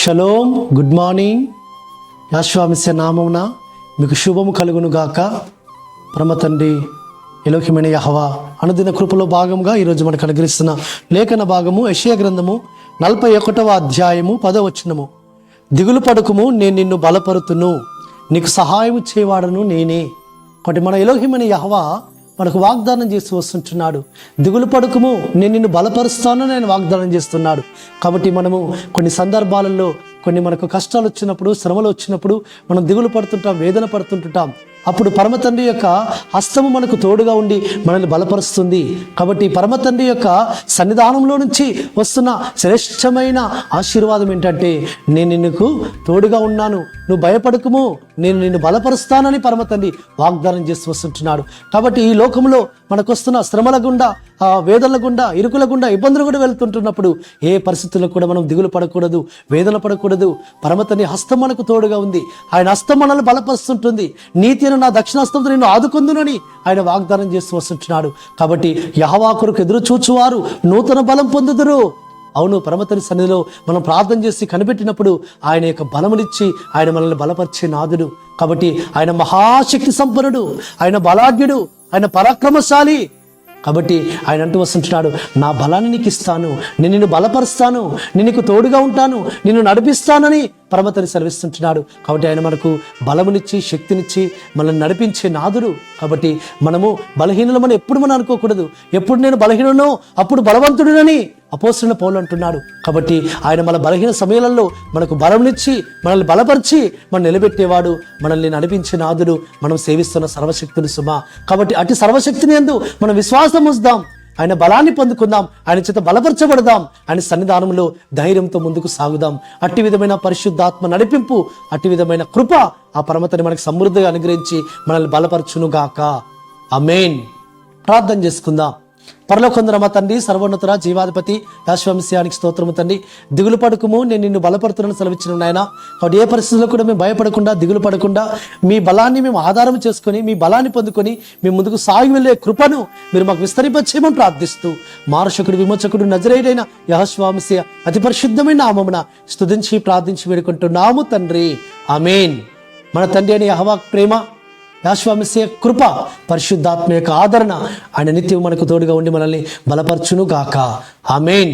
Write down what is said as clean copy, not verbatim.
Shalom, good morning. యాశ్వామిస్య నామమున మీకు శుభము కలుగును గాక. పరమ తండ్రి ఎలోహిమైన యెహోవా అనుదిన కృపలో భాగంగా ఈరోజు మనకు అనుగ్రహిస్తున్న లేఖన భాగము యెషయా గ్రంథము 41వ అధ్యాయము 10వ వచనము. దిగులు పడుకుము, నేను నిన్ను బలపరుతును, నీకు సహాయం చేయవాడను నేనే. కాబట్టి మన ఎలోహిమైన యెహోవా మనకు వాగ్దానం చేసి వస్తుంటున్నాడు. దిగులు పడుకుము, నేను నిన్ను బలపరుస్తానని ఆయన వాగ్దానం చేస్తున్నాడు. కాబట్టి మనము కొన్ని సందర్భాలలో మనకు కష్టాలు వచ్చినప్పుడు, శ్రమలు వచ్చినప్పుడు మనం దిగులు పడుతుంటాం, వేదన పడుతుంటాం. అప్పుడు పరమ తండ్రి యొక్క హస్తము మనకు తోడుగా ఉండి మనల్ని బలపరుస్తుంది. కాబట్టి పరమ తండ్రి యొక్క సన్నిధానంలో నుంచి వస్తున్న శ్రేష్టమైన ఆశీర్వాదం ఏంటంటే, నేను నీకు తోడుగా ఉన్నాను, నువ్వు భయపడకుము, నేను నిన్ను బలపరుస్తానని పరమ తండ్రి వాగ్దానం చేసి వస్తుంటున్నాడు. కాబట్టి ఈ లోకంలో మనకు వస్తున్న శ్రమల గుండా, వేదనల గుండా, ఇరుకుల గుండా, ఇబ్బందులు కూడా వెళ్తుంటున్నప్పుడు ఏ పరిస్థితుల్లో కూడా మనం దిగులు పడకూడదు, వేదన పడకూడదు. పరమ తండ్రి హస్తం మనకు తోడుగా ఉంది. ఆయన హస్తం మనల్ని బలపరుస్తుంటుంది. నీతి నా దక్షిణాస్తంతో నిన్ను ఆదుకొందునని ఆయన వాగ్దానం చేస్తూ వస్తుంటున్నాడు. కాబట్టి యెహోవా కొరకు ఎదురు చూచువారు నూతన బలం పొందుదురు. అవును, పరమతండ్రి సన్నిధిలో మనం ప్రార్థన చేసి కనిపెట్టినప్పుడు ఆయన యొక్క బలమునిచ్చి ఆయన మనల్ని బలపరిచే నాథుడు. కాబట్టి ఆయన మహాశక్తి సంపన్నుడు, ఆయన బలాఢ్యుడు, ఆయన పరాక్రమశాలి. కాబట్టి ఆయన అంటూ వస్తుంటున్నాడు, నా బలాన్ని నీకు ఇస్తాను, నేను నిన్ను బలపరుస్తాను, నేను నీకు తోడుగా ఉంటాను, నిన్ను నడిపిస్తానని పరమతండ్రి సెలవిస్తుంటున్నాడు. కాబట్టి ఆయన మనకు బలమునిచ్చి శక్తినిచ్చి మనల్ని నడిపించే నాథుడు. కాబట్టి మనము బలహీనులమని ఎప్పుడు మనం అనుకోకూడదు. ఎప్పుడు నేను బలహీననో అప్పుడు బలవంతుడునని అపోస్తలుడైన పౌలు అంటున్నాడు. కాబట్టి ఆయన మన బలహీన సమయాలలో మనకు బలమునిచ్చి మనల్ని బలపరిచి మనం నిలబెట్టేవాడు, మనల్ని నడిపించే నాథుడు, మనం సేవిస్తున్న సర్వశక్తుని సుమ. కాబట్టి అటు సర్వశక్తిని యందు మనం విశ్వాసం ఉంచుదాం, ఆయన బలాన్ని పొందుకుందాం, ఆయన చేత బలపరచబడదాం, ఆయన సన్నిధానంలో ధైర్యంతో ముందుకు సాగుదాం. అట్టి విధమైన పరిశుద్ధాత్మ నడిపింపు, అట్టి విధమైన కృప ఆ పరమతని మనకు సమృద్ధిగా అనుగ్రహించి మనల్ని బలపరచును గాక. ఆమేన్. ప్రార్థన చేసుకుందాం. పరలోకందున మా తండ్రి, సర్వోన్నతుడ, జీవాధిపతి, యాశ్వమిస్యానికి స్తోత్రము తండ్రి. దిగులు పడుకుము, నేను నిన్ను బలపడుతున్నాను సెలవిచ్చిన నాయన. కాబట్టి ఏ పరిస్థితుల్లో కూడా మేము భయపడకుండా, దిగులు పడకుండా మీ బలాన్ని మేము ఆధారం చేసుకొని, మీ బలాన్ని పొందుకొని మేము ముందుకు సాగి వెళ్ళే కృపను మీరు మాకు విస్తరింపచేయమని ప్రార్థిస్తూ, మారశకుడు, విమోచకుడు, నజరేయుడైన యెహోవామిస్య అతి పరిశుద్ధమైన నామమున స్తుతించి ప్రార్థించి వేడుకుంటున్నాము తండ్రి. ఆమేన్. మన తండ్రి అయిన యెహోవా ప్రేమ, యాశ్వమిస్య కృప, పరిశుద్ధాత్మ యొక్క ఆదరణ ఆయన నిత్యం మనకు తోడుగా ఉండి మనల్ని బలపరచును గాక. ఆమేన్.